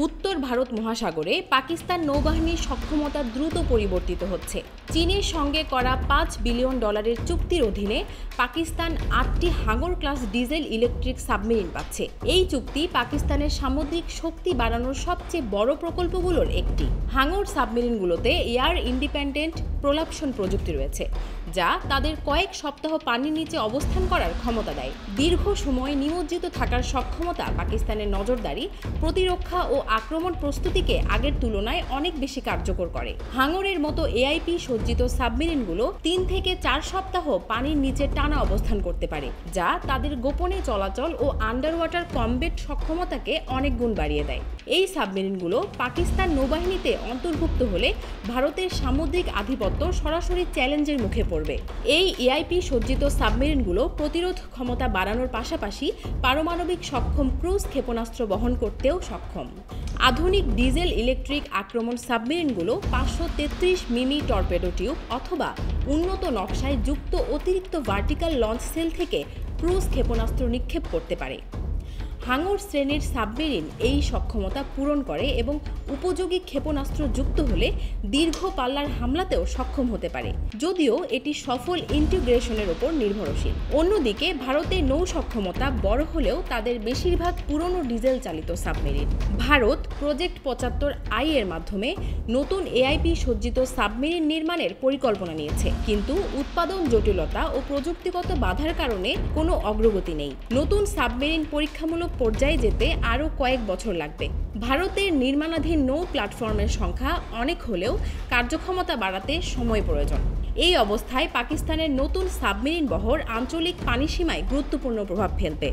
উত্তর ভারত মহাসাগরে পাকিস্তান নৌবাহিনীর সক্ষমতা দ্রুত পরিবর্তিত হচ্ছে। চীনের সঙ্গে করা $5 বিলিয়ন চুক্তির অধীনে পাকিস্তান 8টি হাঙর ক্লাস ডিজেল ইলেকট্রিক সাবমেরিন পাচ্ছে। এই চুক্তি পাকিস্তানের সামুদ্রিক শক্তি বাড়ানোর সবচেয়ে বড় প্রকল্পগুলোর একটি। হাঙর সাবমেরিনগুলোতে এয়ার ইন্ডিপেন্ডেন্ট প্রোলাপশন প্রযুক্তি রয়েছে, যা তাদের কয়েক সপ্তাহ পানির নিচে অবস্থান করার ক্ষমতা দেয়। দীর্ঘ সময় নিমজ্জিত থাকার সক্ষমতা পাকিস্তানের নজরদারি, প্রতিরক্ষা ও আক্রমণ প্রস্তুতিকে আগের তুলনায় অনেক বেশি কার্যকর করে। হাঙরের মতো এআইপি সজ্জিত সাবমেরিনগুলো 3 থেকে 4 সপ্তাহ পানির নিচে টানা অবস্থান করতে পারে, যা তাদের গোপনে চলাচল ও আন্ডার ওয়াটার কমব্যাট সক্ষমতাকে অনেক গুণ বাড়িয়ে দেয়। এই সাবমেরিনগুলো পাকিস্তান নৌবাহিনীতে অন্তর্ভুক্ত হলে ভারতের সামুদ্রিক আধিপত্য সরাসরি চ্যালেঞ্জের মুখে পড়বে। এই এআইপি সজ্জিত সাবমেরিনগুলো প্রতিরোধ ক্ষমতা বাড়ানোর পাশাপাশি পারমাণবিক সক্ষম ক্রুজ ক্ষেপণাস্ত্র বহন করতেও সক্ষম। আধুনিক ডিজেল ইলেকট্রিক আক্রমণ সাবমেরিনগুলো 533 মিমি টর্পেডো টিউব অথবা উন্নত নকশায় যুক্ত অতিরিক্ত ভার্টিক্যাল লঞ্চ সেল থেকে ক্রুজ ক্ষেপণাস্ত্র নিক্ষেপ করতে পারে। হাঙর শ্রেণীর সাবমেরিন এই সক্ষমতা পূরণ করে এবং উপযোগী ক্ষেপণাস্ত্র যুক্ত হলে দীর্ঘ পাল্লার হামলাতেও সক্ষম হতে পারে, যদিও এটি সফল ইন্টিগ্রেশনের উপর নির্ভরশীল। অন্যদিকে ভারতের নৌ সক্ষমতা বড় হলেও তাদের বেশিরভাগ পুরনো ডিজেল চালিত সাবমেরিন। ভারত প্রজেক্ট 75I এর মাধ্যমে নতুন এআইপি সজ্জিত সাবমেরিন নির্মাণের পরিকল্পনা নিয়েছে, কিন্তু উৎপাদন জটিলতা ও প্রযুক্তিগত বাধার কারণে কোনো অগ্রগতি নেই। নতুন সাবমেরিন পরীক্ষামূলক পর্যায়ে যেতে আরও কয়েক বছর লাগবে। ভারতের নির্মাণাধীন নৌ প্ল্যাটফর্মের সংখ্যা অনেক হলেও কার্যক্ষমতা বাড়াতে সময় প্রয়োজন। এই অবস্থায় পাকিস্তানের নতুন সাবমেরিন বহর আঞ্চলিক পানিসীমায় গুরুত্বপূর্ণ প্রভাব ফেলবে।